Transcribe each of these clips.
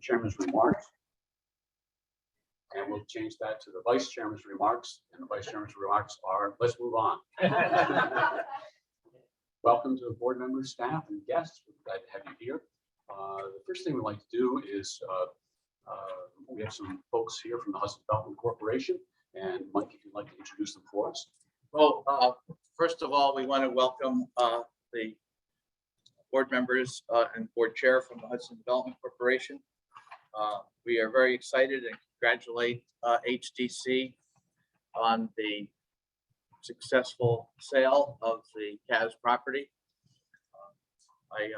chairman's remarks. And we'll change that to the vice chairman's remarks. And the vice chairman's remarks are, let's move on. Welcome to the board members, staff, and guests. We're glad to have you here. The first thing we'd like to do is we have some folks here from the Hudson Development Corporation. And Mike, if you'd like to introduce them for us. Well, first of all, we want to welcome the board members and board chair from the Hudson Development Corporation. We are very excited and congratulate HDC on the successful sale of the CAS property. I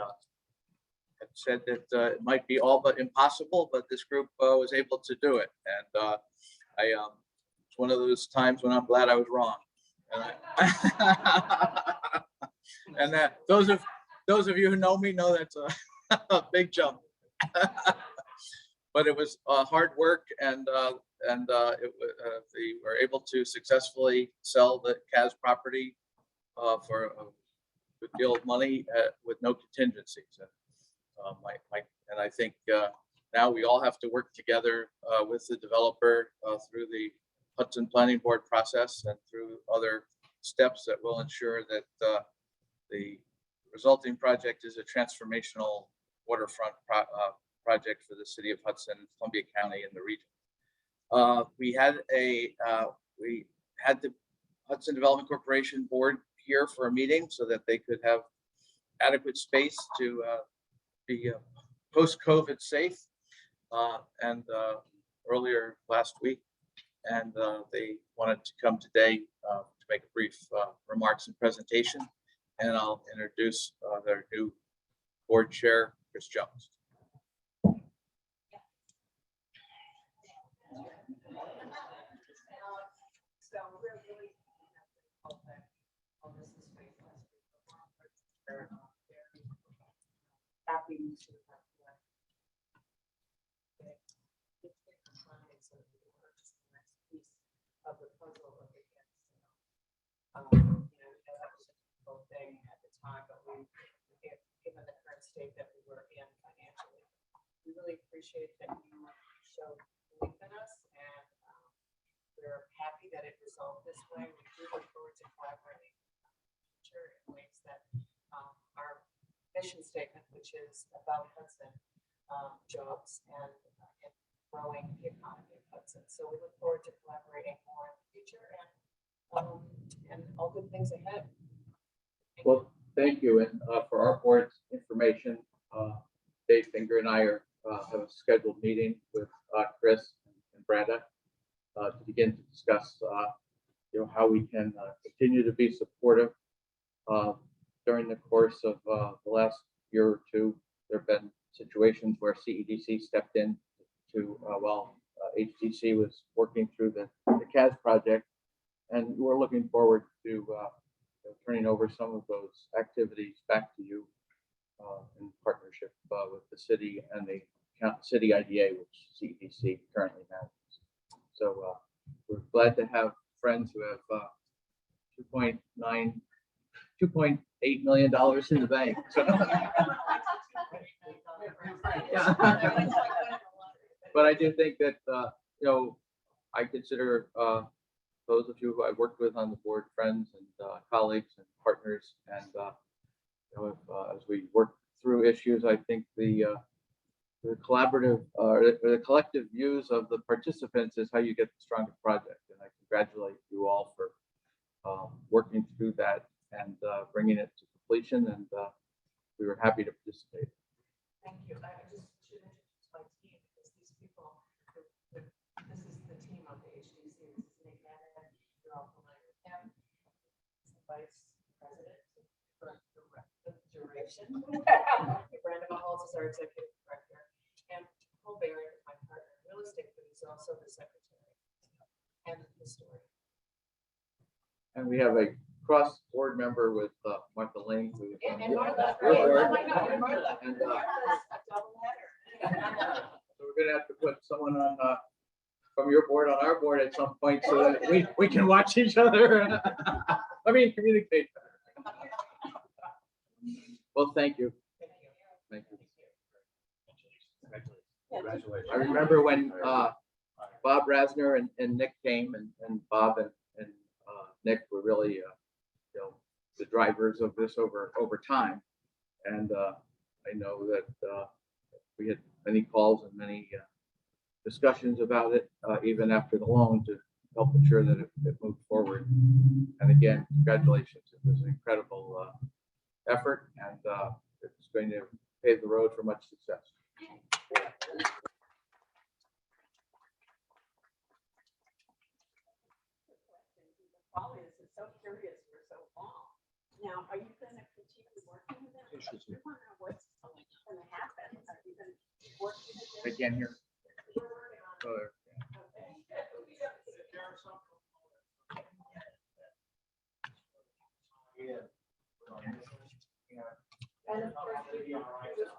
had said that it might be all but impossible, but this group was able to do it. And it's one of those times when I'm glad I was wrong. And that those of you who know me know that's a big jump. But it was hard work, and they were able to successfully sell the CAS property for a good deal of money with no contingencies. And I think now we all have to work together with the developer through the Hudson Planning Board process and through other steps that will ensure that the resulting project is a transformational waterfront project for the city of Hudson, Columbia County, and the region. We had the Hudson Development Corporation board here for a meeting so that they could have adequate space to be post-COVID safe. And earlier last week, and they wanted to come today to make a brief remarks and presentation. And I'll introduce their new board chair, Chris Jones. So we're really happy to have of the puzzle of the kids. We know that was a difficult thing at the time, but given the current state that we were in financially, we really appreciate that you showed belief in us, and we're happy that it resolved this way. We do look forward to collaborating in the future in ways that our mission statement, which is about Hudson jobs and growing the economy of Hudson. So we look forward to collaborating more in the future and all good things ahead. Well, thank you. And for our board's information, Dave Finger and I have a scheduled meeting with Chris and Brenda to begin to discuss how we can continue to be supportive. During the course of the last year or two, there have been situations where CEDC stepped in to while HDC was working through the CAS project, and we're looking forward to turning over some of those activities back to you in partnership with the city and the city IDA, which CEDC currently manages. So we're glad to have friends who have $2.8 million in the bank. So. But I do think that I consider those of you who I've worked with on the board friends and colleagues and partners, and as we work through issues, I think the collaborative or the collective views of the participants is how you get the strongest project. And I congratulate you all for working through that and bringing it to completion. And we were happy to participate. Thank you. I just should introduce my team, because these people, this is the team of the HDC. This is Nick Hannon. You're all familiar with him. He's the vice president for the duration. Brandon Maholtz is our executive director. And Paul Barrett is my partner in real estate, but he's also the secretary and the historian. And we have a cross board member with Martha Ling, who is on your board. And, so we're going to have to put someone on from your board on our board at some point so that we can watch each other. I mean, communicate better. Well, thank you. Thank you. Congratulations. I remember when Bob Rasner and Nick came, and Bob and Nick were really, the drivers of this over time. And I know that we had many calls and many discussions about it, even after the loan, to help ensure that it moved forward. And again, congratulations. It was an incredible effort, and it's going to pave the road for much success. Is so curious for so long. Now, are you going to continue working with them? We want to know what's going to happen. Are you going to keep working with them? I can't hear. We're working on it. Oh, And of course, we're still awarded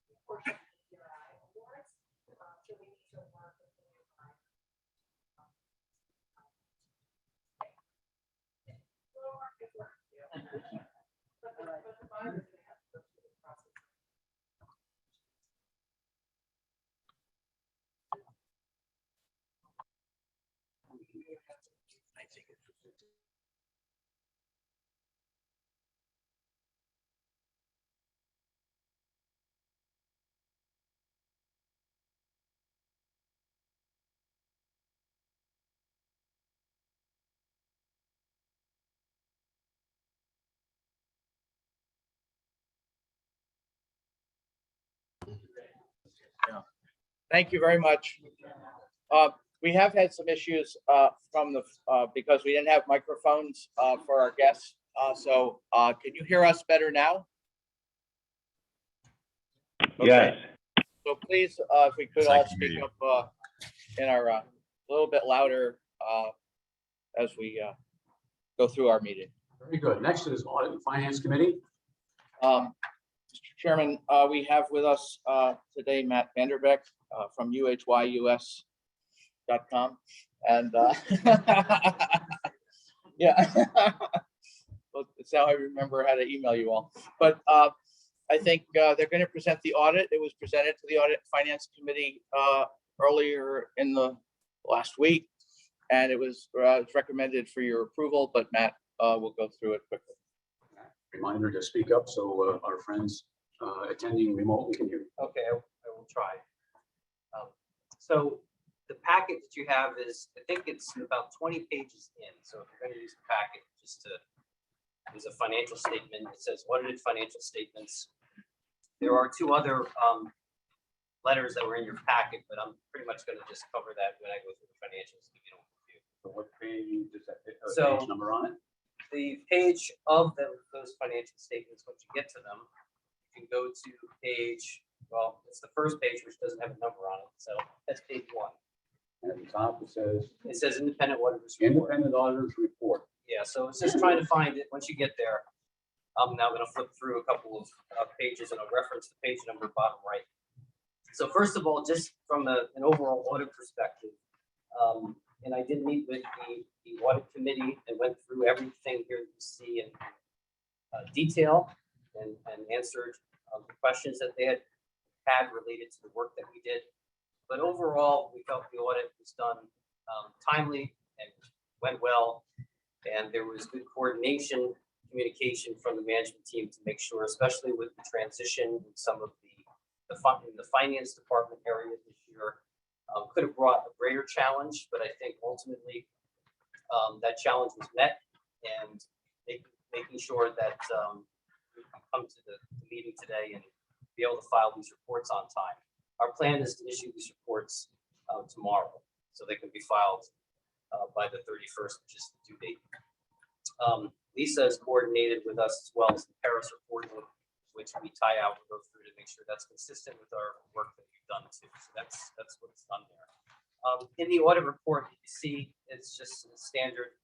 the portion of the awards. So we need to work with the new client. But the buyers, they have to go through the process. Thank you very much. We have had some issues from the because we didn't have microphones for our guests. So can you hear us better now? Okay. Yes. So please, if we could all speak up in our a little bit louder as we go through our meeting. Very good. Next is Audit and Finance Committee. Mr. Chairman, we have with us today Matt Vanderbeck from uhyus.com. And yeah, well, that's how I remember how to email you all. But I think they're going to present the audit. It was presented to the Audit and Finance Committee earlier in the last week, and it was recommended for your approval, but Matt will go through it quickly. Reminder to speak up so our friends attending remotely can hear you. Okay, I will try. So the packet that you have is, I think it's about 20 pages in. So if you're going to use a packet, just to, there's a financial statement. It says audited financial statements. There are two other letters that were in your packet, but I'm pretty much going to just cover that when I go through the financials. Give you an overview. So what page does that So- page number on it? The page of those financial statements, once you get to them, you can go to page, well, it's the first page, which doesn't have a number on it. So that's page 1. And at the top it says It says independent auditors report. Independent Auditors Report. Yeah, so it's just trying to find it. Once you get there, I'm now going to flip through a couple of pages and I'll reference the page number bottom right. So first of all, just from an overall audit perspective, and I did meet with the audit committee and went through everything here you see in detail and answered the questions that they had related to the work that we did. But overall, we felt the audit was done timely and went well. And there was good coordination, communication from the management team to make sure, especially with the transition in some of the finance department area this year, could have brought a greater challenge, but I think ultimately that challenge was met, and making sure that we can come to the meeting today and be able to file these reports on time. Our plan is to issue these reports tomorrow, so they can be filed by the 31st, which is the due date. Lisa has coordinated with us as well as the Paris report, which we tie out and go through to make sure that's consistent with our work that we've done too. So that's what's done there. In the audit report, you see it's just a standard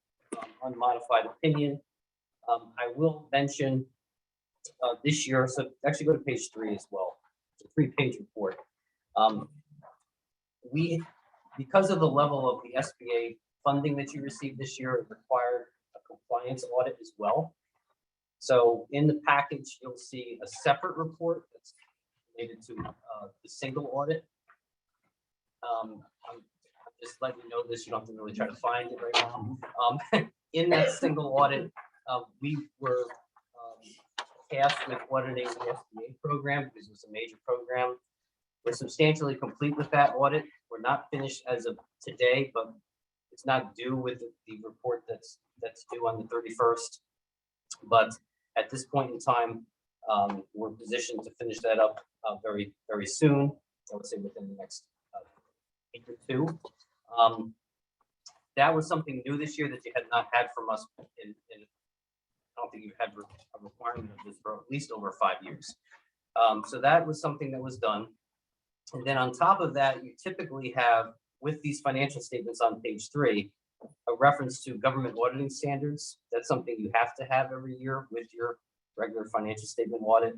unmodified opinion. I will mention this year, so actually go to page 3 as well. It's a 3-page report. Because of the level of the SBA funding that you received this year, it required a compliance audit as well. So in the package, you'll see a separate report that's related to the single audit. I'm just letting you know this, you don't have to really try to find it right now. In that single audit, we were tasked with auditing the SBA program because it was a major program. We're substantially complete with that audit. We're not finished as of today, but it's not due with the report that's due on the 31st. But at this point in time, we're positioned to finish that up very, very soon. I would say within the next week or two. That was something new this year that you had not had from us in I don't think you've had a requirement of this for at least over 5 years. So that was something that was done. And then on top of that, you typically have, with these financial statements on page 3, a reference to government auditing standards. That's something you have to have every year with your regular financial statement audit.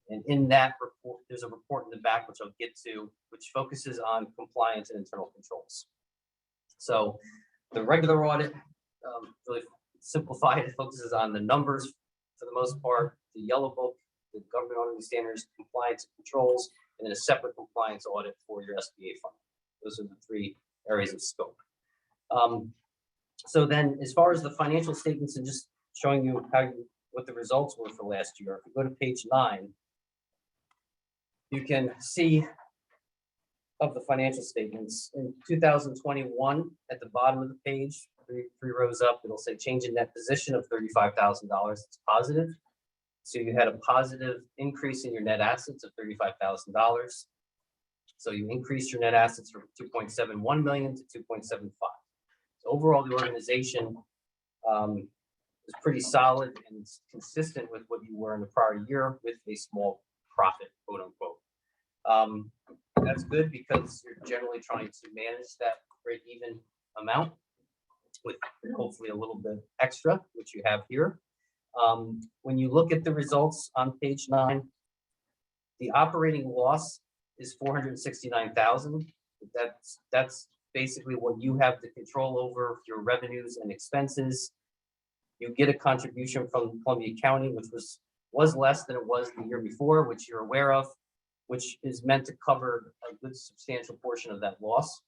And in that report, there's a report in the back, which I'll get to, which focuses on compliance and internal controls. So the regular audit, really simplified, it focuses on the numbers for the most part, the yellow book, the government auditing standards, compliance and controls, and then a separate compliance audit for your SBA fund. Those are the 3 areas of scope. So then as far as the financial statements and just showing you what the results were for last year, if you go to page 9, you can see of the financial statements in 2021 at the bottom of the page, 3 rows up, it'll say change in net position of $35,000. It's positive. So you had a positive increase in your net assets of $35,000. So you increased your net assets from 2.71 million to 2.75. So overall, the organization is pretty solid and consistent with what you were in the prior year with a small profit, quote unquote. That's good because you're generally trying to manage that break-even amount with hopefully a little bit extra, which you have here. When you look at the results on page 9, the operating loss is 469,000. That's basically what you have the control over your revenues and expenses. You get a contribution from Columbia County, which was less than it was the year before, which you're aware of, which is meant to cover a good substantial portion of that loss.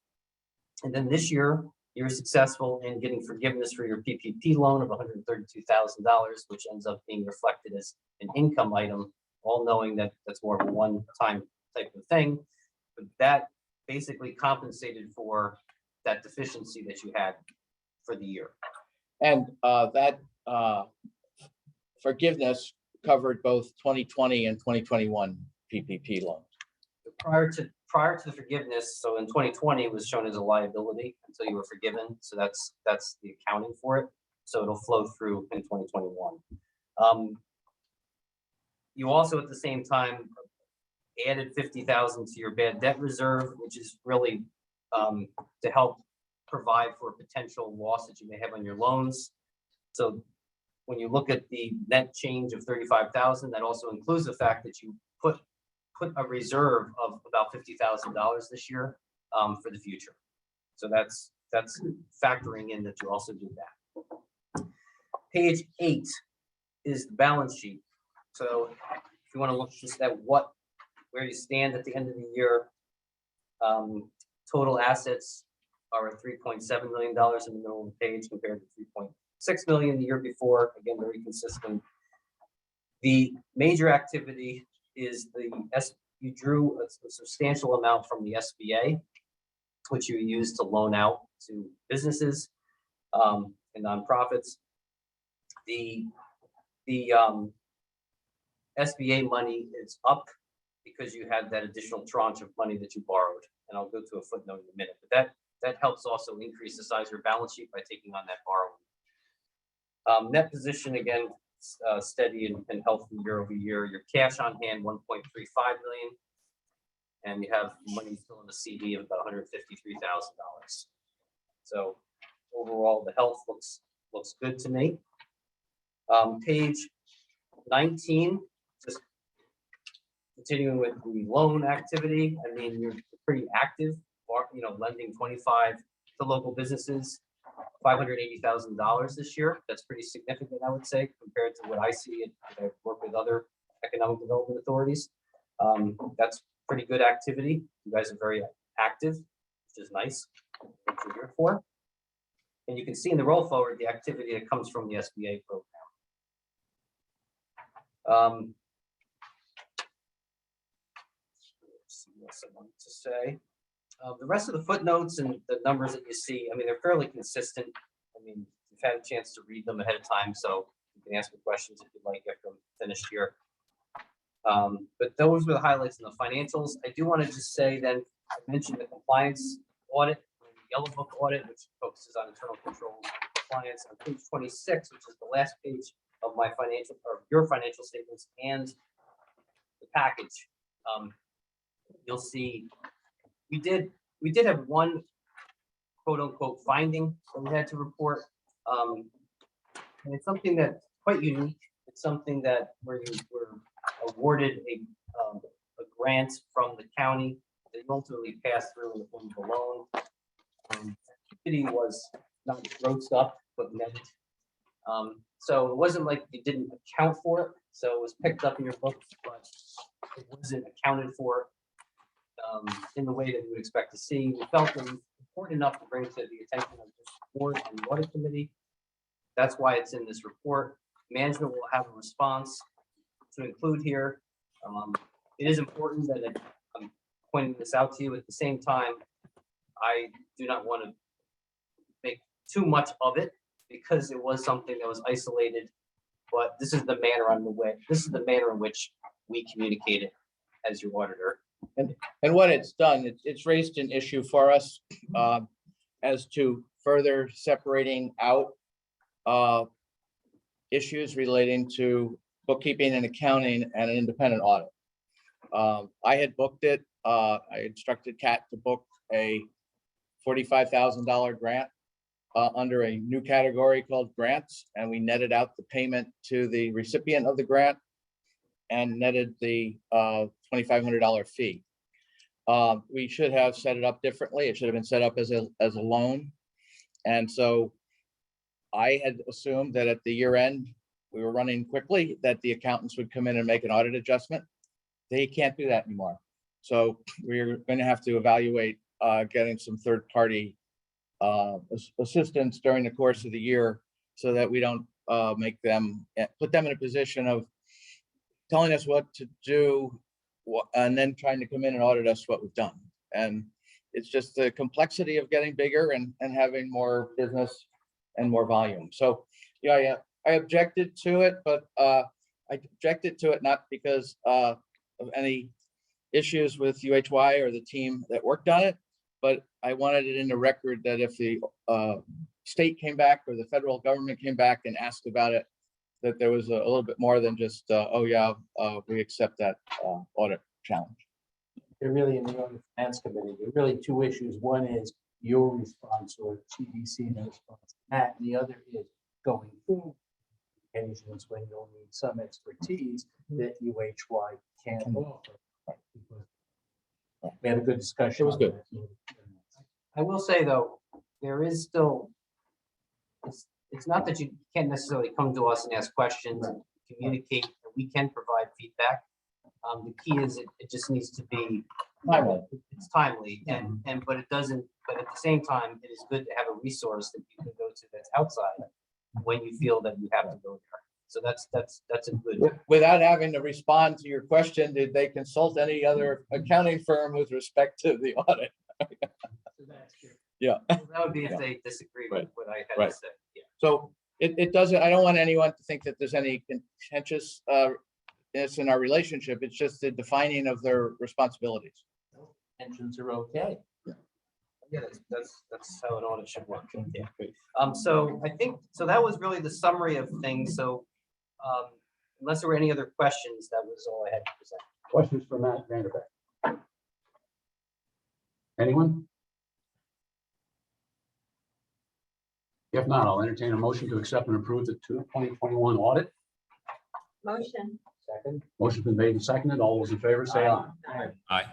And then this year, you're successful in getting forgiveness for your PPP loan of $132,000, which ends up being reflected as an income item, all knowing that that's more of a one-time type of thing. But that basically compensated for that deficiency that you had for the year. And that forgiveness covered both 2020 and 2021 PPP loans. Prior to the forgiveness, so in 2020 it was shown as a liability until you were forgiven. So that's the accounting for it. So it'll flow through in 2021. You also at the same time added 50,000 to your bad debt reserve, which is really to help provide for a potential loss that you may have on your loans. So when you look at the net change of 35,000, that also includes the fact that you put a reserve of about $50,000 this year for the future. So that's factoring in that you also do that. Page 8 is the balance sheet. So if you want to look just at where you stand at the end of the year, total assets are at $3.7 million in the middle of the page compared to $3.6 million the year before. Again, very consistent. The major activity is you drew a substantial amount from the SBA, which you used to loan out to businesses and nonprofits. The SBA money is up because you had that additional tranche of money that you borrowed, and I'll go to a footnote in a minute. But that helps also increase the size of your balance sheet by taking on that borrowing. Net position again. Steady and healthy year over year. Your cash on hand, 1.35 million, and you have money still in the CD of about $153,000. So overall, the health looks good to me. Page 19, just continuing with the loan activity. I mean, you're pretty active, lending 25 to local businesses. $580,000 this year. That's pretty significant, I would say, compared to what I see. I work with other economic development authorities. That's pretty good activity. You guys are very active, which is nice. What you're here for. And you can see in the roll forward the activity that comes from the SBA program. Let's see what else I wanted to say. The rest of the footnotes and the numbers that you see, I mean, they're fairly consistent. I mean, you've had a chance to read them ahead of time, so you can ask me questions if you'd like after I'm finished here. But those were the highlights in the financials. I do want to just say then, I mentioned the compliance audit, the yellow book audit, which focuses on internal controls and compliance on page 26, which is the last page of my financial or your financial statements and the package. You'll see we did have one quote unquote finding that we had to report. And it's something that's quite unique. It's something that where you were awarded a grant from the county that ultimately passed through in the form of a loan. Activity was not grossed up, but netted. So it wasn't like you didn't account for it. So it was picked up in your books, but it wasn't accounted for in the way that you would expect to see. We felt it was important enough to bring to the attention of the board and the audit committee. That's why it's in this report. Management will have a response to include here. It is important that I'm pointing this out to you. At the same time, I do not want to make too much of it because it was something that was isolated. But this is the manner in which we communicate it as your auditor. And what it's done, it's raised an issue for us as to further separating out issues relating to bookkeeping and accounting and an independent audit. I had booked it. I instructed Kat to book a $45,000 grant under a new category called grants, and we netted out the payment to the recipient of the grant and netted the $2,500 fee. We should have set it up differently. It should have been set up as a loan. And so I had assumed that at the year end, we were running quickly, that the accountants would come in and make an audit adjustment. They can't do that anymore. So we're going to have to evaluate getting some third-party assistance during the course of the year so that we don't put them in a position of telling us what to do and then trying to come in and audit us what we've done. And it's just the complexity of getting bigger and having more business and more volume. So yeah, I objected to it, but I objected to it not because of any issues with UHY or the team that worked on it, but I wanted it in the record that if the state came back or the federal government came back and asked about it, that there was a little bit more than just, oh yeah, we accept that audit challenge. They're really in the audit finance committee. There are really two issues. One is your response or CEDC and response to that, and the other is going forward. Occasions when you'll need some expertise that UHY can't offer. We had a good discussion. It was good. I will say though, there is still, it's not that you can't necessarily come to us and ask questions and communicate, and we can provide feedback. The key is it just needs to be Timely. It's timely, but it doesn't. But at the same time, it is good to have a resource that you can go to that's outside when you feel that you have to go there. So that's a good. Without having to respond to your question, did they consult any other accounting firm with respect to the audit? Yeah. That would be if they disagree with what I had to say. Yeah. So it doesn't, I don't want anyone to think that there's any contentious in our relationship. It's just the defining of their responsibilities. Tensions are okay. Yeah, that's how an audit should work. Yeah. So I think that was really the summary of things. So unless there were any other questions, that was all I had to present. Questions for Matt Vanderbeck? Anyone? If not, I'll entertain a motion to accept and approve the 2021 audit. Motion. Second. Motion's been made and seconded. All those in favor say aye. Aye. Aye.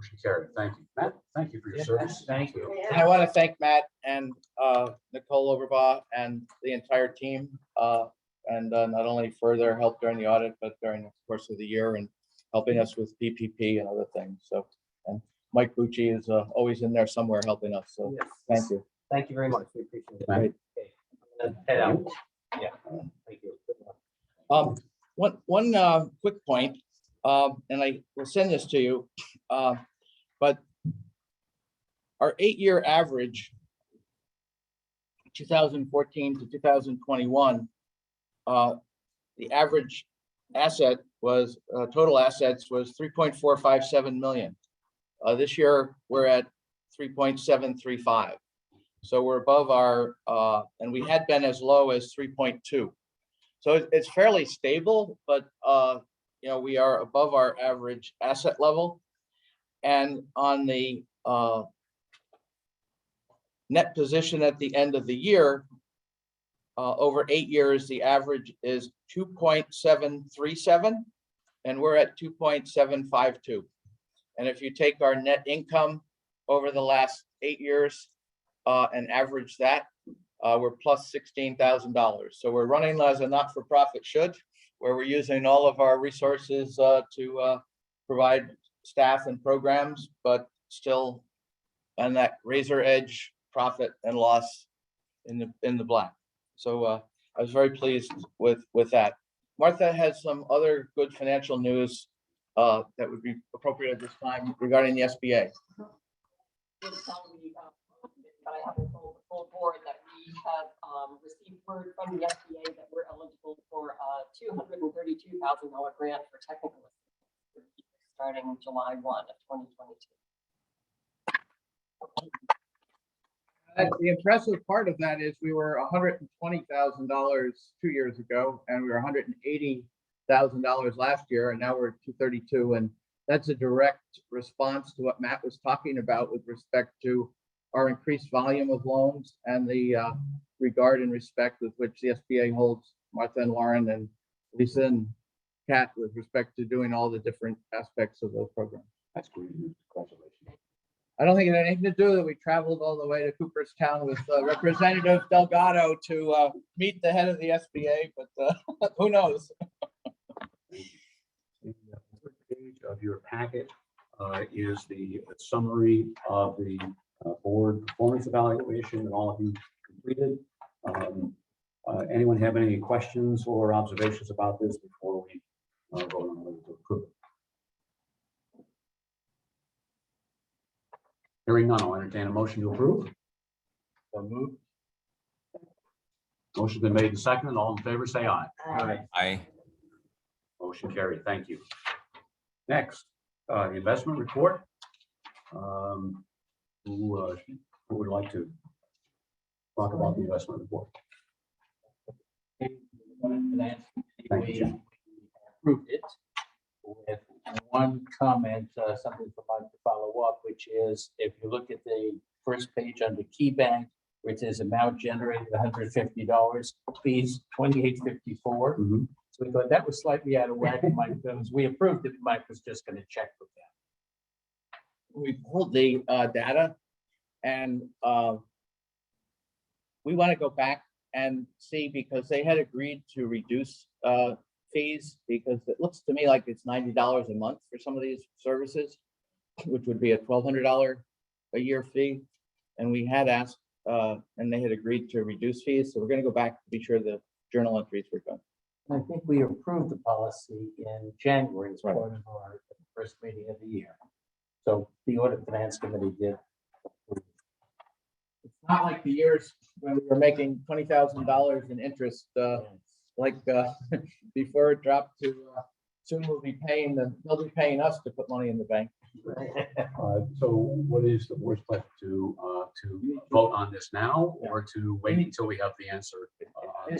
Motion carried. Thank you. Matt, thank you for your Yeah, service. thank you. And I want to thank Matt and Nicole Overbaugh and the entire team. And not only for their help during the audit, but during the course of the year and helping us with PPP and other things. So, and Mike Bucci is always in there somewhere helping us. So Yes. thank you. Thank you very much. We appreciate it. Right. Okay, I'm gonna head out. Yeah, thank you. Good luck. One quick point, and I will send this to you, but our 8-year average, 2014 to 2021, the average asset was, total assets was 3.457 million. This year, we're at 3.735. So we're above our, and we had been as low as 3.2. So it's fairly stable, but you know, we are above our average asset level. And on the net position at the end of the year, over 8 years, the average is 2.737, and we're at 2.752. And if you take our net income over the last 8 years and average that, we're plus $16,000. So we're running as a not-for-profit should, where we're using all of our resources to provide staff and programs, but still on that razor edge profit and loss in the black. So I was very pleased with that. Martha has some other good financial news that would be appropriate at this time regarding the SBA. But I haven't told the full board that we have received word from the SBA that we're eligible for a $232,000 grant for technical assistance starting July 1 of 2022. The impressive part of that is we were $120,000 2 years ago, and we were $180,000 last year, and now we're at 232. And that's a direct response to what Matt was talking about with respect to our increased volume of loans and the regard and respect with which the SBA holds Martha and Lauren and Lisa and Kat with respect to doing all the different aspects of those programs. That's great. Congratulations. I don't think it had anything to do that we traveled all the way to Cooperstown with Representative Delgado to meet the head of the SBA, but who knows? The third page of your packet is the summary of the board performance evaluation that all of you completed. Anyone have any questions or observations about this before we vote on whether to approve it? Hearing none, I'll entertain a motion to approve. So moved. Motion's been made and seconded. All in favor, say aye. Aye. Motion carried. Thank you. Next, the investment report. Who would like to talk about the investment report? Thank you, Jim. Approved it with one comment, something for Mike to follow up, which is if you look at the first page under Key Bank, which is amount generated $150, fees $28.54. Mhm. So we thought that was slightly out of whack. Mike, because we approved it, Mike was just going to check with that. We pulled the data and we want to go back and see because they had agreed to reduce fees because it looks to me like it's $90 a month for some of these services, which would be a $1,200 a year fee. And we had asked and they had agreed to reduce fees. So we're going to go back to be sure the journal entries were done. I think we approved the policy in January as Right. part of our first meeting of the year. So the Audit Finance Committee did. It's not like the years when we were making $20,000 in interest, before it dropped to soon they'll be paying us to put money in the bank. So what is the board's pleasure to vote on this now or to wait until we have the answer?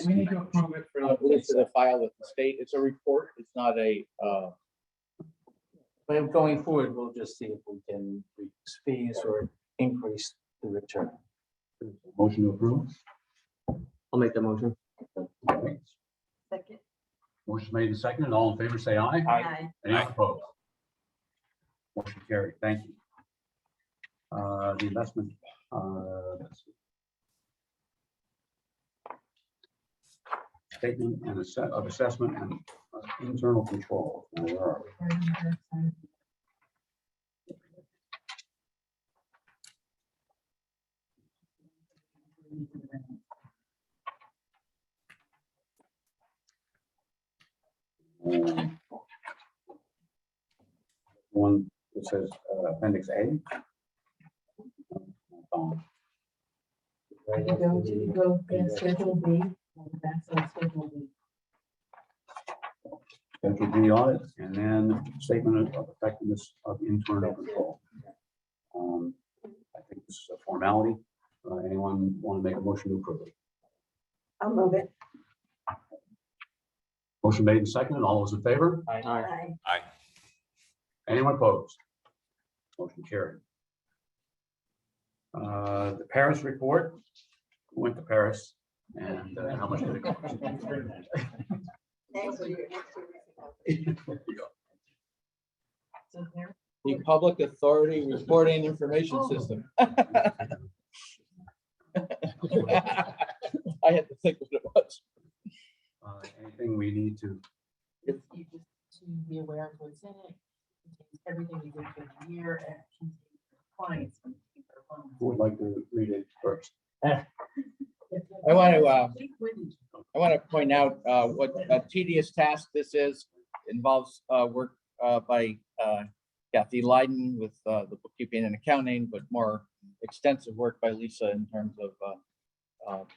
We need to approve it for the file with the state. It's a report. It's not a, But going forward, we'll just see if we can reduce fees or increase the return. Motion to approve. I'll make the motion. Second. Motion made and seconded. All in favor, say aye. Aye. Any Aye. opposed? Motion carried. Thank you. The investment, let's see. Statement and of assessment and internal control. Now, where are we? One that says appendix A. Schedule B, that's on Schedule B. Schedule B audit, and then statement of effectiveness of internal control. I think this is a formality. Anyone want to make a motion to approve it? I'll move it. Motion made and seconded. All those in favor? Aye. Anyone opposed? Motion carried. The Paris report. Who went to Paris and how much did it cost? Next year. So there. The Public Authority Reporting Information System. I had to think what it was. Anything we need to, You just to be aware of what's in it. Contains everything you did for the year and contains clients. when you keep their phones. who would like to read it first? I want to point out what a tedious task this is. Involves work by Kathy Leiden with the bookkeeping and accounting, but more extensive work by Lisa in terms of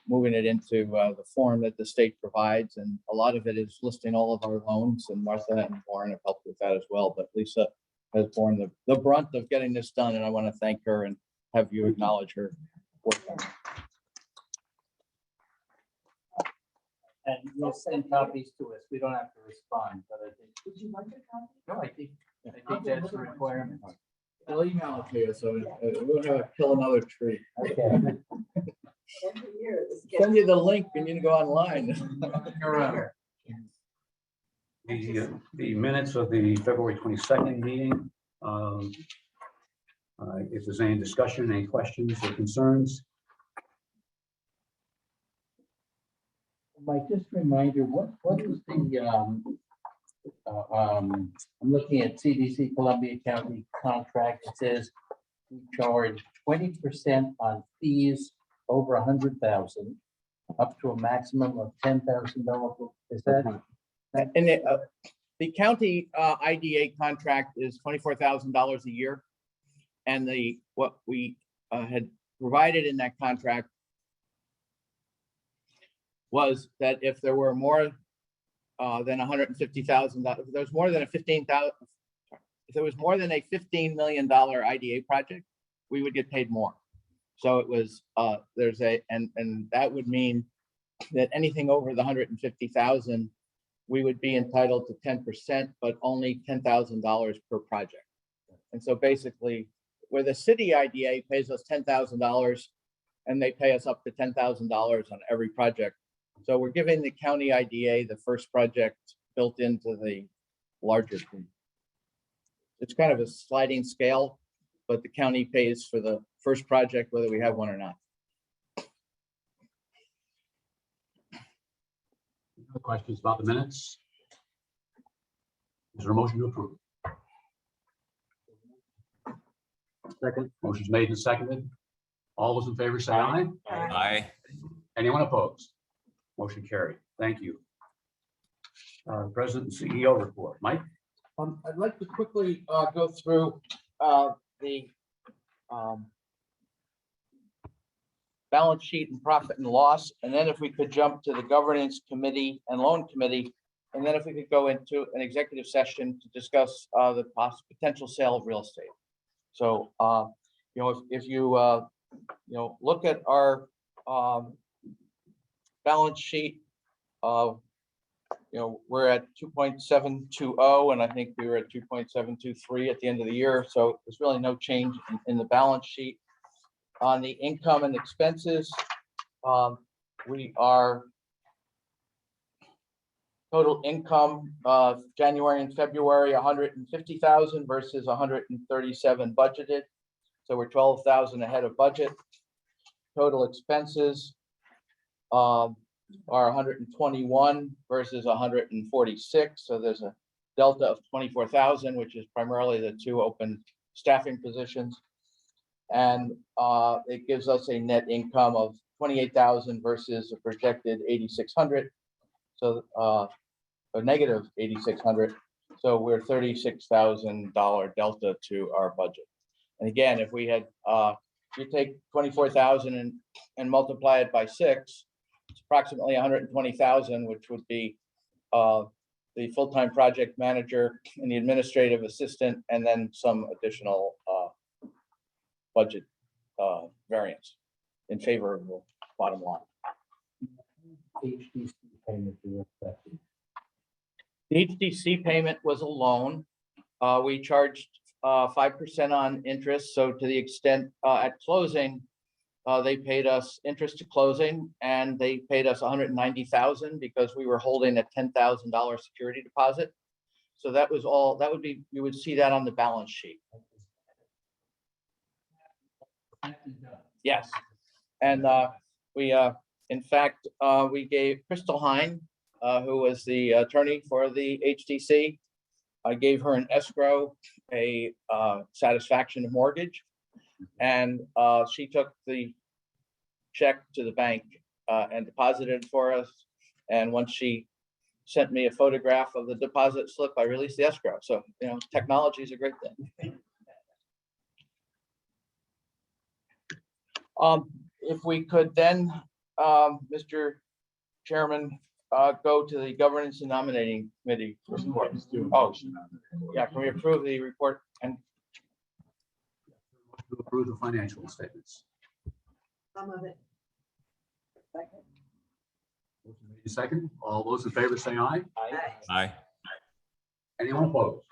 moving it into the form that the state provides. And a lot of it is listing all of our loans, and Martha and Warren have helped with that as well. But Lisa has borne the brunt of getting this done, and I want to thank her and have you acknowledge her work on it. And you'll send copies to us. We don't have to respond, but I think, Would you like a copy? no, I think that's a requirement. I'll email it to you, so we'll have to kill another tree. Okay. Every year. this gets- Send you the link and you can go online. The minutes of the February 22nd meeting. If there's any discussion, any questions or concerns, Mike, just a reminder, what is the, I'm looking at CDC Columbia County contract. It says we charge 20% on fees over 100,000, up to a maximum of $10,000. Is that? And the county IDA contract is $24,000 a year. And what we had provided in that contract was that if there were more than $150,000, if there's more than a 15,000, if there was more than a $15 million IDA project, we would get paid more. So it was there's a and that would mean that anything over the 150,000, we would be entitled to 10%, but only $10,000 per project. And so basically, where the city IDA pays us $10,000 and they pay us up to $10,000 on every project. So we're giving the county IDA the first project built into the larger fee. It's kind of a sliding scale, but the county pays for the first project, whether we have one or not. questions about the minutes? Is there a motion to approve? Second. Motion's made and seconded. All those in favor say aye. Aye. Anyone opposed? Motion carried. Thank you. President and CEO report. Mike? I'd like to quickly go through the balance sheet and profit and loss, and then if we could jump to the governance committee and loan committee, and then if we could go into an executive session to discuss the potential sale of real estate. So, if you look at our balance sheet, we're at 2.720, and I think we were at 2.723 at the end of the year. So there's really no change in the balance sheet. On the income and expenses, we are Total income, January and February, 150,000 versus 137 budgeted. So we're 12,000 ahead of budget. Total expenses are 121 versus 146. So there's a delta of 24,000, which is primarily the 2 open staffing positions. And it gives us a net income of 28,000 versus a projected 8,600. So a negative 8,600. So we're $36,000 delta to our budget. And again, if we had, you take 24,000 and multiply it by 6, it's approximately 120,000, which would be the full-time project manager and the administrative assistant, and then some additional budget variance in favor of the bottom line. HDC payment you expected. The HDC payment was a loan. We charged 5% on interest. So to the extent at closing, they paid us interest to closing, and they paid us 190,000 because we were holding a $10,000 security deposit. So that was all. That would be, you would see that on the balance sheet. Yes, and we in fact we gave Crystal Hine, who was the attorney for the HDC. I gave her an escrow, a satisfaction mortgage, and she took the check to the bank and deposited for us. And once she sent me a photograph of the deposit slip, I released the escrow. So, you know, technology is a great thing. If we could then, Mr. Chairman, go to the governance and nominating committee report. Oh, yeah, can we approve the report and To approve the financial statements. Some of it. Second. Motion made in second. All those in favor say aye. Aye. Anyone opposed?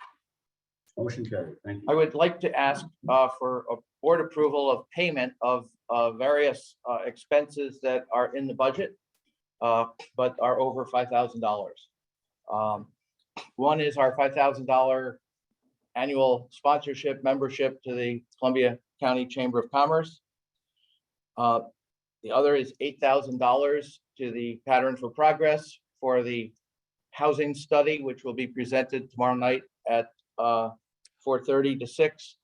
Motion carried. Thank I you. would like to ask for a board approval of payment of various expenses that are in the budget, but are over $5,000. One is our $5,000 annual sponsorship membership to the Columbia County Chamber of Commerce. The other is $8,000 to the Pattern for Progress for the housing study, which will be presented tomorrow night at 4:30 to 6.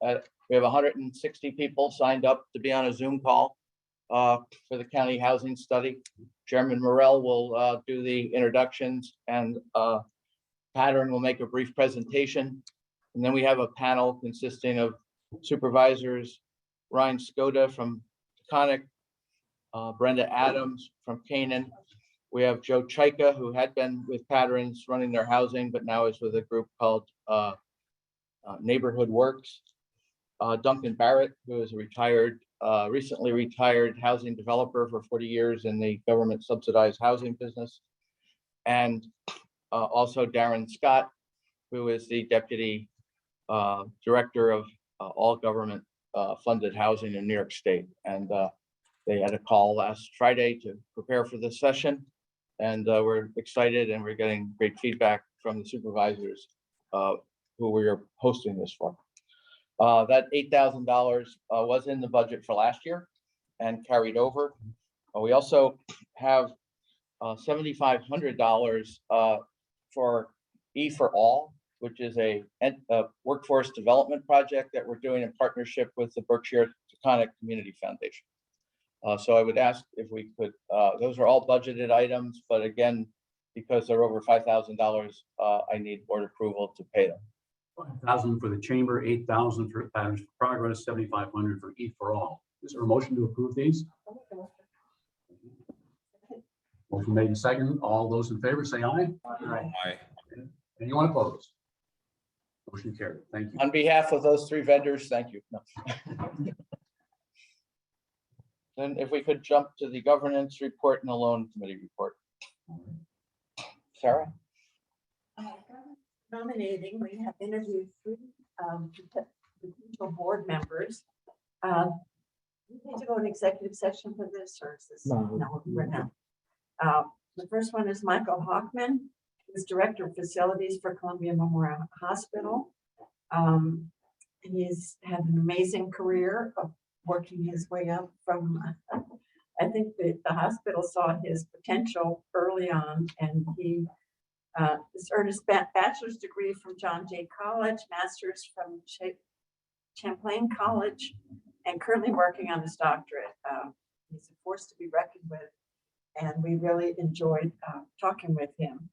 We have 160 people signed up to be on a Zoom call for the county housing study. Chairman Morrell will do the introductions, and Pattern will make a brief presentation. And then we have a panel consisting of supervisors, Ryan Skoda from Taconic, Brenda Adams from Canaan. We have Joe Chaika, who had been with Patterns running their housing, but now is with a group called Neighborhood Works. Duncan Barrett, who is a retired, recently retired housing developer for 40 years in the government subsidized housing business. And also Darren Scott, who is the deputy director of all government funded housing in New York State. And they had a call last Friday to prepare for this session. And we're excited, and we're getting great feedback from the supervisors who we are hosting this for. That $8,000 was in the budget for last year and carried over. We also have $7,500 for E for All, which is a workforce development project that we're doing in partnership with the Berkshire Taconic Community Foundation. So I would ask if we could, those are all budgeted items, but again, because they're over $5,000, I need board approval to pay them. 5,000 for the chamber, 8,000 for Patterns for Progress, 7,500 for E for All. Is there a motion to approve these? Motion made in second. All those in favor say aye. Aye. Anyone opposed? Motion carried. Thank you. On behalf of those 3 vendors, thank you. No. Then if we could jump to the governance report and the loan committee report. Sarah? Nominating, we have interviewed 3 potential board members. We need to go in executive session for this, or is this? No. No, we're not. The first one is Michael Hockman. He's Director of Facilities for Columbia Memorial Hospital. He's had an amazing career of working his way up from, I think the hospital saw his potential early on, and he has earned his bachelor's degree from John Jay College, master's from Champlain College, and currently working on his doctorate. He's a force to be reckoned with, and we really enjoyed talking with him.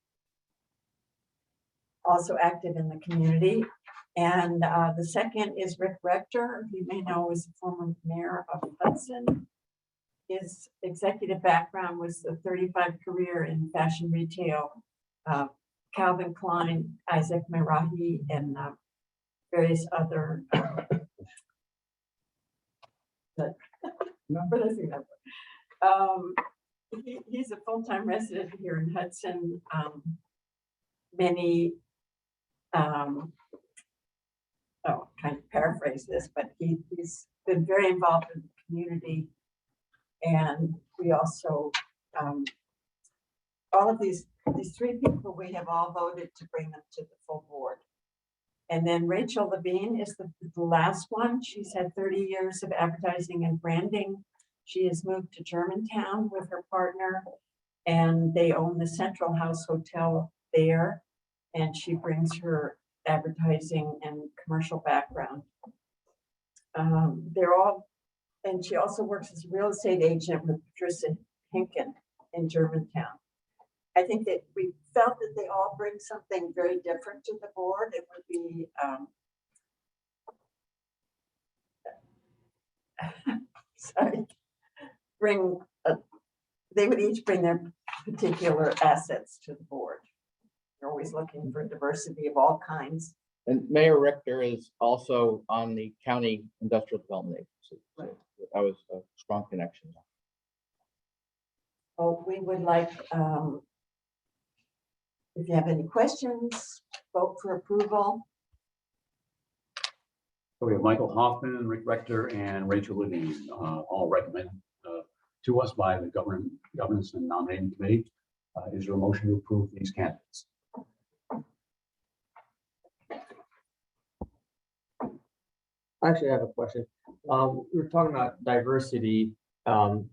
Also active in the community. And the second is Rick Rector, who you may know is the former mayor of Hudson. His executive background was a 35 career in fashion retail, Calvin Klein, Isaac Marahi, and various other. He's a full-time resident here in Hudson. Trying to paraphrase this, but he's been very involved in the community. And we also, all of these three people, we have all voted to bring them to the full board. And then Rachel Levine is the last one. She's had 30 years of advertising and branding. She has moved to Germantown with her partner, and they own the Central House Hotel there. And she brings her advertising and commercial background. And she also works as a real estate agent with Patricia Hinken in Germantown. I think that we felt that they all bring something very different to the board. It would be they would each bring their particular assets to the board. They're always looking for diversity of all kinds. And Mayor Richter is also on the County Industrial Development Agency. So that was a strong connection. Oh, we would like, if you have any questions, vote for approval. So we have Michael Hoffman, Rick Rector, and Rachel Levine, all recommended to us by the Governance and Nominating Committee. Is there a motion to approve these candidates? I actually have a question. We were talking about diversity. I'm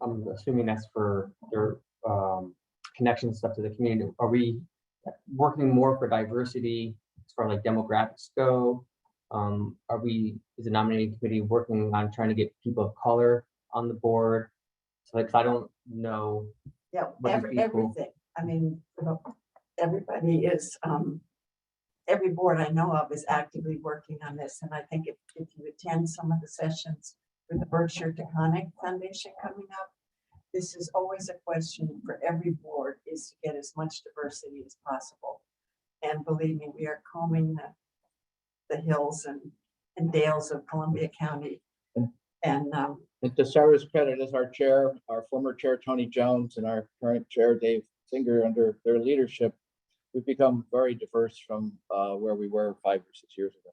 assuming that's for their connection stuff to the community. Are we working more for diversity as far as like demographics go? Is the nominating committee working on trying to get people of color on the board? So like, I don't know. Yeah, What do people- everything. I mean, everybody is, every board I know of is actively working on this. And I think if you attend some of the sessions with the Berkshire Taconic Foundation coming up, this is always a question for every board, is to get as much diversity as possible. And believe me, we are combing the hills and dales of Columbia County. And to Sarah's credit, as our chair, our former chair, Tony Jones, and our current chair, Dave Singer, under their leadership, we've become very diverse from where we were 5 or 6 years ago.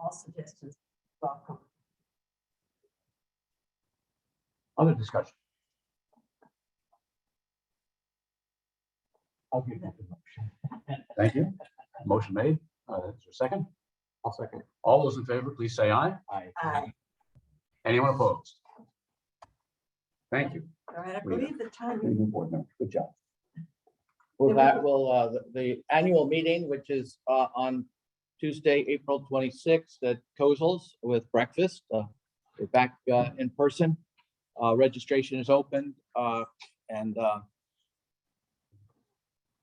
all suggestions welcome. Other discussion? I'll give that the motion. Thank you. Motion made. Is there a second? I'll second. All those in favor, please say aye. Aye. Anyone opposed? Thank you. All right, I believe the time. New board member. Good job. Well, that will, the annual meeting, which is on Tuesday, April 26th at Kozel's with breakfast. We're back in person. Registration is open, and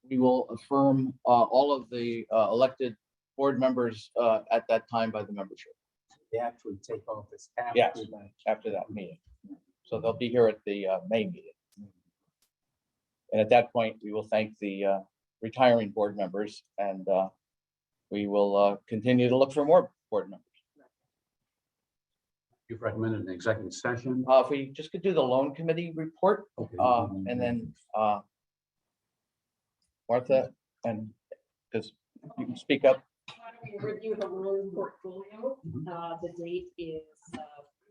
we will affirm all of the elected board members at that time by the membership. They actually take office Yes. after that. After that meeting. So they'll be here at the May meeting. And at that point, we will thank the retiring board members, and we will continue to look for more board members. You've recommended an executive session. If we just could do the loan committee report, Okay. and then Martha, and because you can speak up. We review the loan portfolio. The date is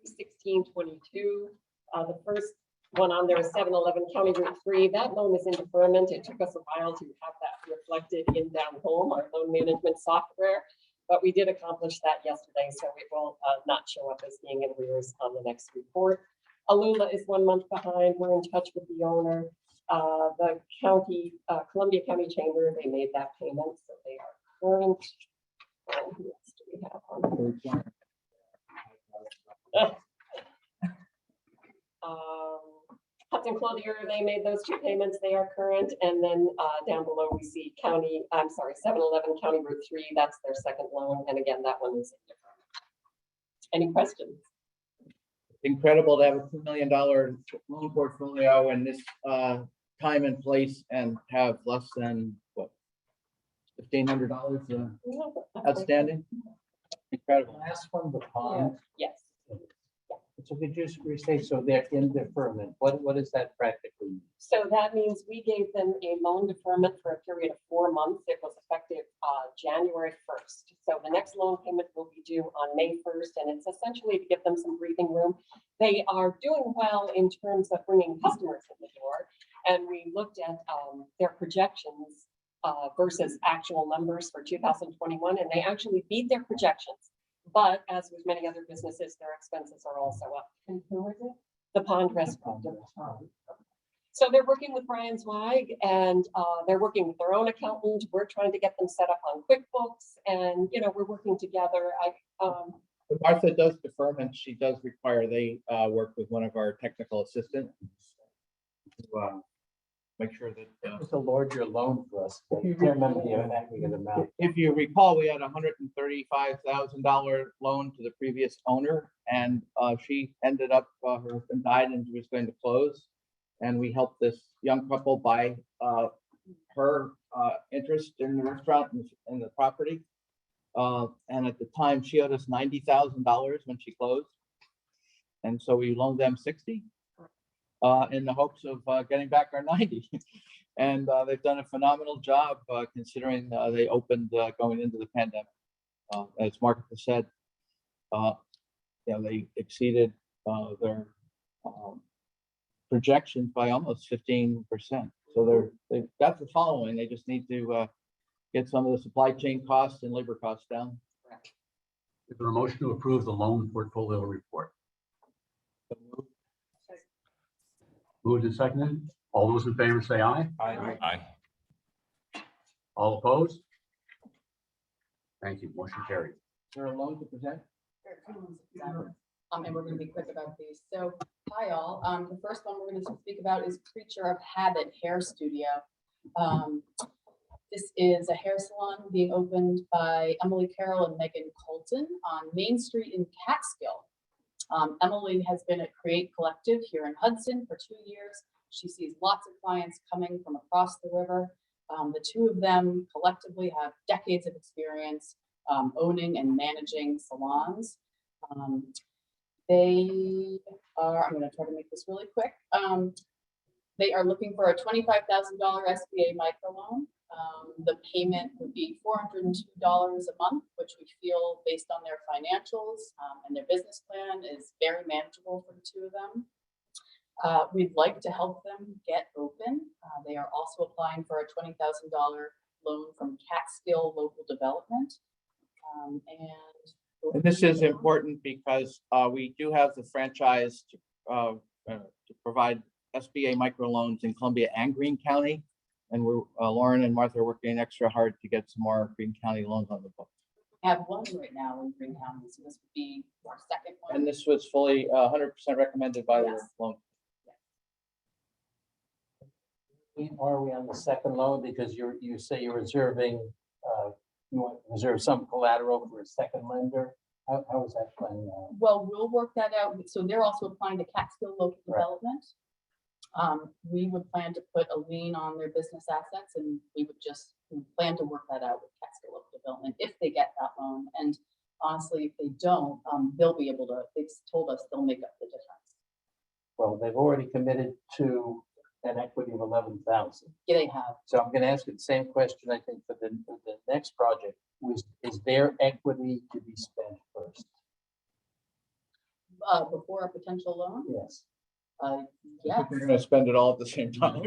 16/22. The first One on there is 711 County Route 3. That loan is in deferment. It took us a while to have that reflected in Down Home, our loan management software. But we did accomplish that yesterday, so it will not show up as being in arrears on the next report. Alula is 1 month behind. We're in touch with the owner. The county, Columbia County Chamber, they made that payment, so they are current. Who else do we have on here? Hudson Clothier, they made those 2 payments. They are current. And then down below, we see 711 County Route 3. That's their second loan. And again, that one is in deferment. Any questions? Incredible to have a $2 million loan portfolio in this time and place and have less than what, $1,500 outstanding. Incredible. Last one, the pond. Yes. So could you just restate, so they're in deferment, what does that practically mean? So that means we gave them a loan deferment for a period of 4 months. It was effective January 1st. So the next loan payment will be due on May 1st, and it's essentially to give them some breathing room. They are doing well in terms of bringing customers in the door, and we looked at their projections versus actual numbers for 2021, and they actually beat their projections. But as with many other businesses, their expenses are also up. And who is it? The Pond Restaurant. So they're working with Brian Zweig, and they're working with their own accountant. We're trying to get them set up on QuickBooks, and we're working together. When Martha does deferment, she does require they work with one of our technical assistants to make sure that. It's a larger loan for us. I can't remember the aggregate amount. If you recall, we had a $135,000 loan to the previous owner, and she ended up, her husband died and she was going to close. And we helped this young couple buy her interest in the restaurant and the property. And at the time, she owed us $90,000 when she closed. And so we loaned them 60 in the hopes of getting back our 90. And they've done a phenomenal job considering they opened going into the pandemic. As Martha said, they exceeded their projections by almost 15%. So they've got the following. They just need to get some of the supply chain costs and labor costs down. Is there a motion to approve the loan portfolio report? Moved and seconded. All those in favor say aye. Aye. All opposed? Thank you. Motion carried. Is there a loan to present? And we're going to be quick about these. So, hi all. The first one we're going to speak about is Creature of Habit Hair Studio. This is a hair salon being opened by Emily Carroll and Megan Colton on Main Street in Catskill. Emily has been at Create Collective here in Hudson for 2 years. She sees lots of clients coming from across the river. The two of them collectively have decades of experience owning and managing salons. They are, I'm going to try to make this really quick. They are looking for a $25,000 SBA microloan. The payment would be $402 a month, which we feel based on their financials and their business plan is very manageable for the two of them. We'd like to help them get open. They are also applying for a $20,000 loan from Catskill Local Development. And this is important because we do have the franchise to provide SBA microloans in Columbia and Greene County. And we're Lauren and Martha are working extra hard to get some more Greene County loans on the book. I have one right now in Greene County, so this would be our second one. And this was fully 100% recommended by the loan. Are we on the second loan? Because you say you're reserving, you want to reserve some collateral for a second lender. How is that playing out? Well, we'll work that out. So they're also applying to Catskill Local Development. We would plan to put a lien on their business assets, and we would just plan to work that out with Catskill Local Development if they get that loan. And honestly, if they don't, they'll be able to, they've told us they'll make up the difference. Well, they've already committed to an equity of 11,000. Yeah, they have. So I'm going to ask you the same question, I think, for the next project. Is their equity to be spent first? Before a potential loan? Yes. Yes. You're gonna spend it all at the same time.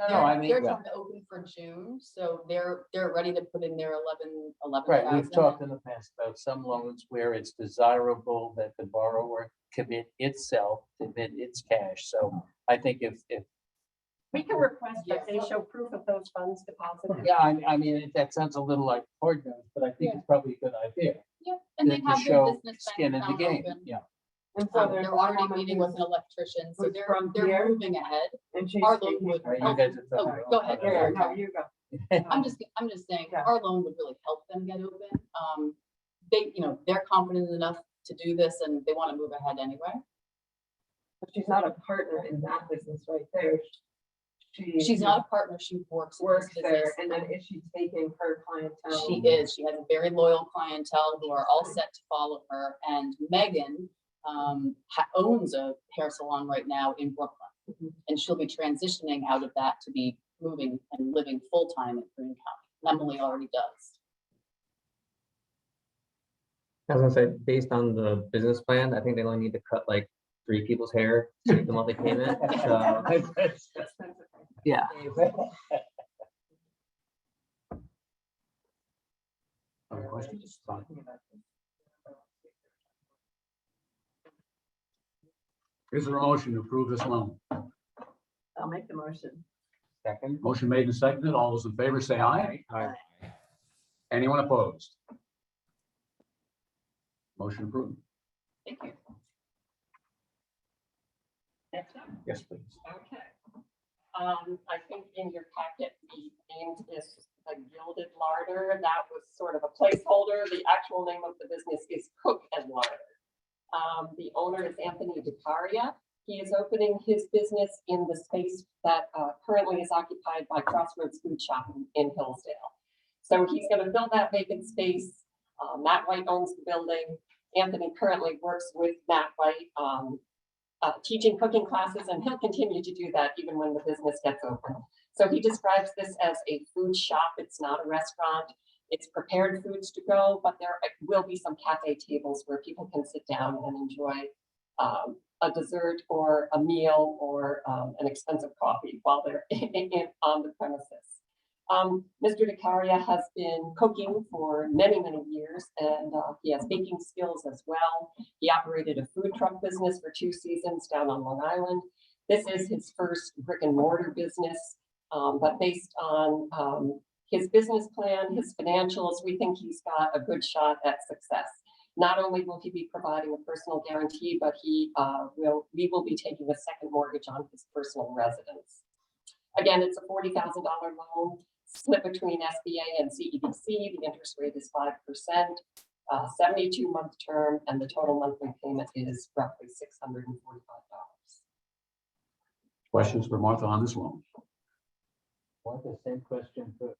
No, I mean, They're yeah. trying to open for June, so they're ready to put in their 11,000. Right, we've talked in the past about some loans where it's desirable that the borrower commit itself, commit its cash. So I think if, We can request that they show proof of those funds deposited. yeah, I mean, that sounds a little like hard nose, but I think it's probably a good idea. Yeah, and they to have their show business skin in bank the account game, open. yeah. And so there's They're already meeting with an electrician, so who's they're from they're here? moving ahead. And she's Our loan speaking. would, All right, you guys are oh, talking. go ahead. Yeah, no, you go. I'm just saying, Yeah. our loan would really help them get open. They, they're confident enough to do this and they want to move ahead anyway. But she's not a partner in that business right there. She's not a partner, she works in this Works business. there, and then is she taking her clientele? She is, she has a very loyal clientele who are all set to follow her, and Megan owns a hair salon right now in Brooklyn. And she'll be transitioning out of that to be moving and living full-time in Green County. Emily already does. I was gonna say, based on the business plan, I think they only need to cut like 3 people's hair to make the monthly payment. So, yeah. Other questions? Is there a motion to approve this loan? I'll make the motion. Second. Motion made and seconded. All those in favor say aye. Aye. Anyone opposed? Motion approved. Thank you. Next up. Yes, please. Okay. I think in your packet, the name is a Gilded Larder. That was sort of a placeholder. The actual name of the business is Cook and Larder. The owner is Anthony DiCaria. He is opening his business in the space that currently is occupied by Crossroads Food Shop in Hillsdale. So he's going to fill that vacant space. Matt White owns the building. Anthony currently works with Matt White, teaching cooking classes, and he'll continue to do that even when the business gets open. So he describes this as a food shop. It's not a restaurant. It's prepared foods to go, but there will be some cafe tables where people can sit down and enjoy a dessert or a meal or an expensive coffee while they're on the premises. Mr. DiCaria has been cooking for many, many years, and he has baking skills as well. He operated a food truck business for 2 seasons down on Long Island. This is his first brick and mortar business, but based on his business plan, his financials, we think he's got a good shot at success. Not only will he be providing a personal guarantee, but we will be taking a second mortgage on his personal residence. Again, it's a $40,000 loan split between SBA and CEDC. The interest rate is 5%, 72-month term, and the total monthly payment is roughly $645. Questions for Martha on this loan? Want the same question for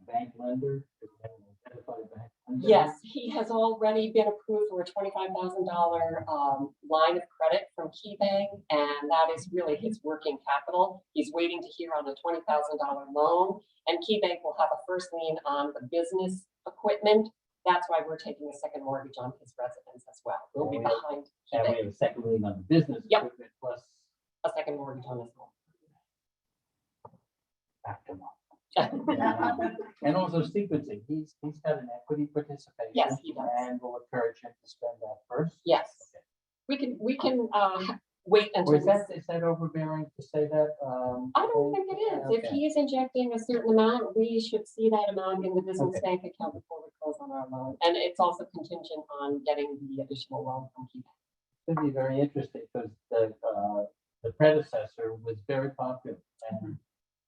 bank lender? Is there an identified bank lender? Yes, he has already been approved for a $25,000 line of credit from KeyBank, and that is really his working capital. He's waiting to hear on a $20,000 loan, and KeyBank will have a first lien on the business equipment. That's why we're taking a second mortgage on his residence as well. We'll be behind And we KeyBank, have a second lien on the business Yep. equipment plus a second mortgage on his home. aftermarket. And also sequencing, he's got an equity participation. Yes, he does. And we'll encourage him to spend that first. Yes, we can wait Or until. is that overbearing to say that? I don't think it is. If Okay. he is injecting a certain amount, we should see that amount in the business Okay. bank account before we close on our loan. And it's also contingent on getting the additional loan from KeyBank. Could be very interesting because the predecessor was very popular and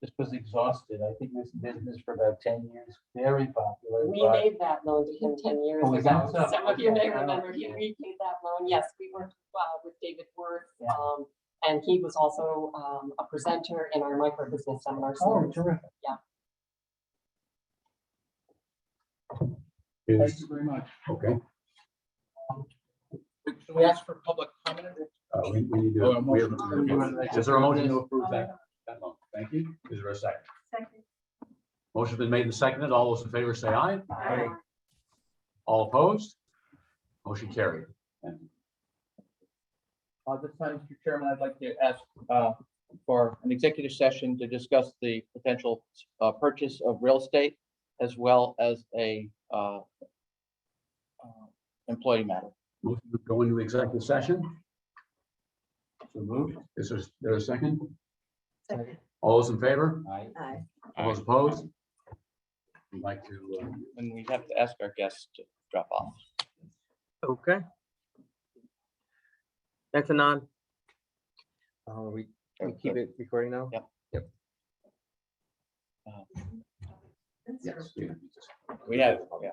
just was exhausted. I think he was in business for about 10 years, very popular. We but- made that loan to him 10 years Oh, ago. is that so? Some of you may Okay. remember, he repaid that loan. Yes, we worked with David Worth. Yeah. And he was also a presenter in our micro business seminar. Oh, series. terrific. Yeah. Thank you very much. Okay. Should we ask for public comment? We need to. Oh, a we have- motion. Is there a motion to approve that loan? Thank you. Is there a second? Second. Motion been made and seconded. All those in favor say aye. Aye. All opposed? Motion carried. Thank you. This time, Mr. Chairman, I'd like to ask for an executive session to discuss the potential purchase of real estate as well as a employee matter. Motion to go into executive session. So moved. Is there a second? Second. All those in favor? Aye. Aye. All those opposed? We'd like to, And we have to ask our guests to drop off. Okay. Thanks, Anand. We keep it recording now? Yep. yes. We have, yeah.